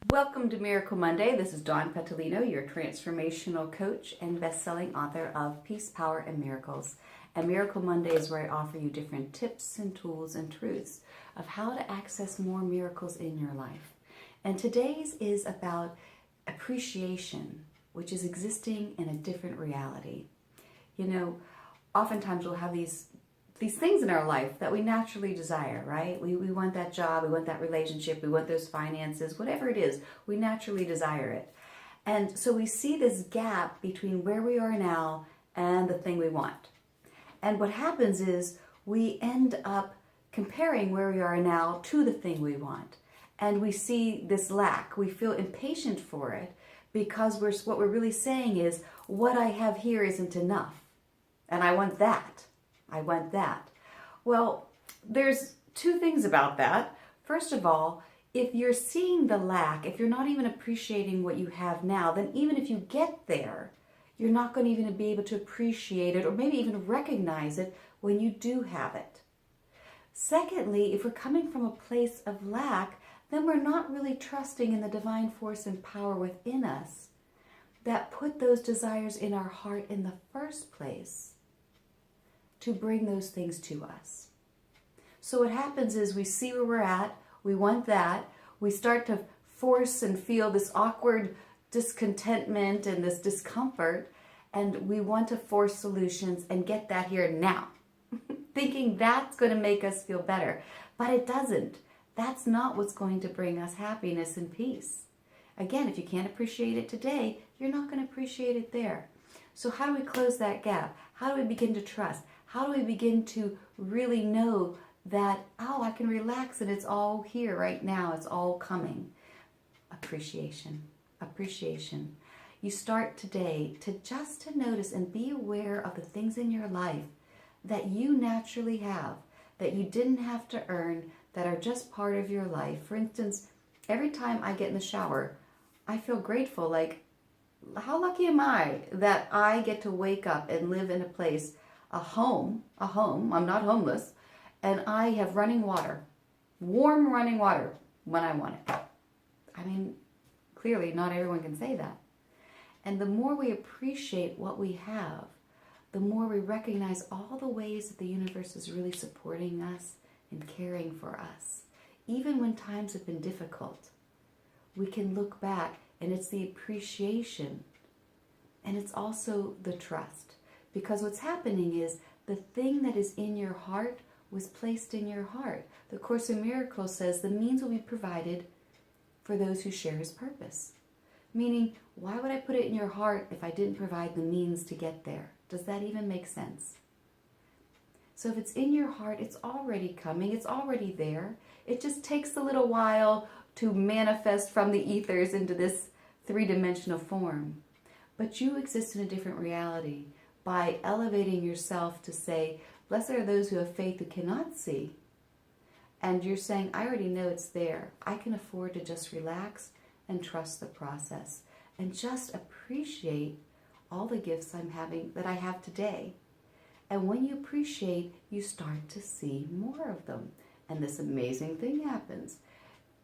Welcome to Miracle Monday. This is Dawn Petalino, your transformational coach and best-selling author of Peace, Power, and Miracles. And Miracle Monday is where I offer you different tips and tools and truths of how to access more miracles in your life. And today's is about appreciation, which is existing in a different reality. You know, oftentimes we'll have these things in our life that we naturally desire, right? We want that job, we want that relationship, we want those finances, whatever it is, we naturally desire it. And so we see this gap between where we are now and the thing we want. And what happens is we end up comparing where we are now to the thing we want. And we see this lack. We feel impatient for it because what we're really saying is, what I have here isn't enough. And I want that. I want that. Well, there's two things about that. First of all, if you're seeing the lack, if you're not even appreciating what you have now, then even if you get there, you're not going to even be able to appreciate it or maybe even recognize it when you do have it. Secondly, if we're coming from a place of lack, then we're not really trusting in the divine force and power within us that put those desires in our heart in the first place to bring those things to us. So what happens is we see where we're at, we want that, we start to force and feel this awkward discontentment and this discomfort, and we want to force solutions and get that here now, thinking that's going to make us feel better. But it doesn't. That's not what's going to bring us happiness and peace. Again, if you can't appreciate it today, you're not going to appreciate it there. So how do we close that gap? How do we begin to trust? How do we begin to really know that, oh, I can relax and it's all here right now. It's all coming. Appreciation. Appreciation. You start today to notice and be aware of the things in your life that you naturally have, that you didn't have to earn, that are just part of your life. For instance, every time I get in the shower, I feel grateful. Like, how lucky am I that I get to wake up and live in a place, a home, I'm not homeless, and I have running water, warm running water when I want it. I mean, clearly not everyone can say that. And the more we appreciate what we have, the more we recognize all the ways that the universe is really supporting us and caring for us. Even when times have been difficult, we can look back and it's the appreciation and it's also the trust. Because what's happening is the thing that is in your heart was placed in your heart. The Course in Miracles says the means will be provided for those who share His purpose. Meaning, why would I put it in your heart if I didn't provide the means to get there? Does that even make sense? So if it's in your heart, it's already coming. It's already there. It just takes a little while to manifest from the ethers into this three-dimensional form. But you exist in a different reality by elevating yourself to say, blessed are those who have faith who cannot see. And you're saying, I already know it's there. I can afford to just relax and trust the process and just appreciate all the gifts that I have today. And when you appreciate, you start to see more of them. And this amazing thing happens.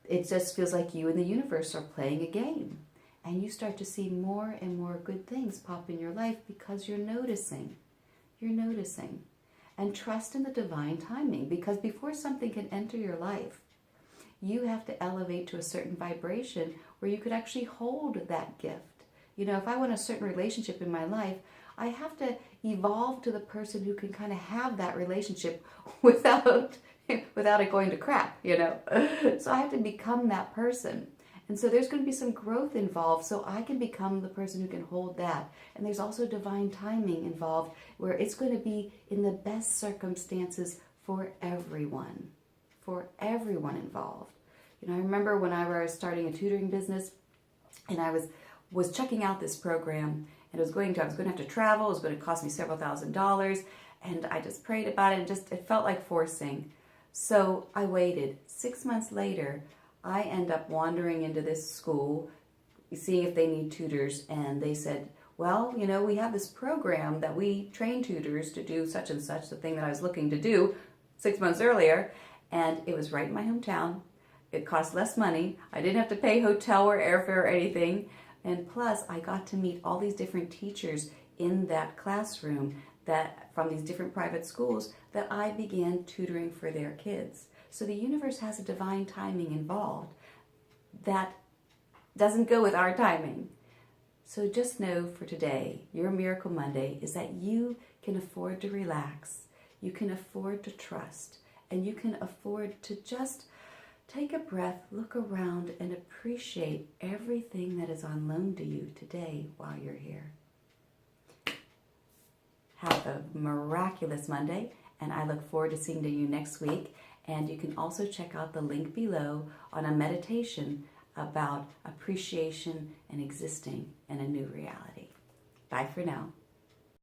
It just feels like you and the universe are playing a game. And you start to see more and more good things pop in your life because you're noticing. You're noticing. And trust in the divine timing, because before something can enter your life, you have to elevate to a certain vibration where you could actually hold that gift. You know, if I want a certain relationship in my life, I have to evolve to the person who can kind of have that relationship without it going to crap, you know. So I have to become that person. And so there's going to be some growth involved so I can become the person who can hold that. And there's also divine timing involved where it's going to be in the best circumstances for everyone involved. You know, I remember when I was starting a tutoring business and I was checking out this program, and I was going to have to travel. It was going to cost me several $1,000s, and I just prayed about it, and it felt like forcing. So I waited. 6 months later, I end up wandering into this school, seeing if they need tutors, and they said, well, you know, we have this program that we train tutors to do such and such, the thing that I was looking to do 6 months earlier, and it was right in my hometown. it cost less money. I didn't have to pay hotel or airfare or anything. And plus, I got to meet all these different teachers in that classroom that from these different private schools that I began tutoring for their kids. So the universe has a divine timing involved that doesn't go with our timing. So just know for today, your Miracle Monday is that you can afford to relax, you can afford to trust, and you can afford to just take a breath, look around, and appreciate everything that is on loan to you today while you're here. Have a miraculous Monday, and I look forward to seeing you next week. And you can also check out the link below on a meditation about appreciation and existing in a new reality. Bye for now.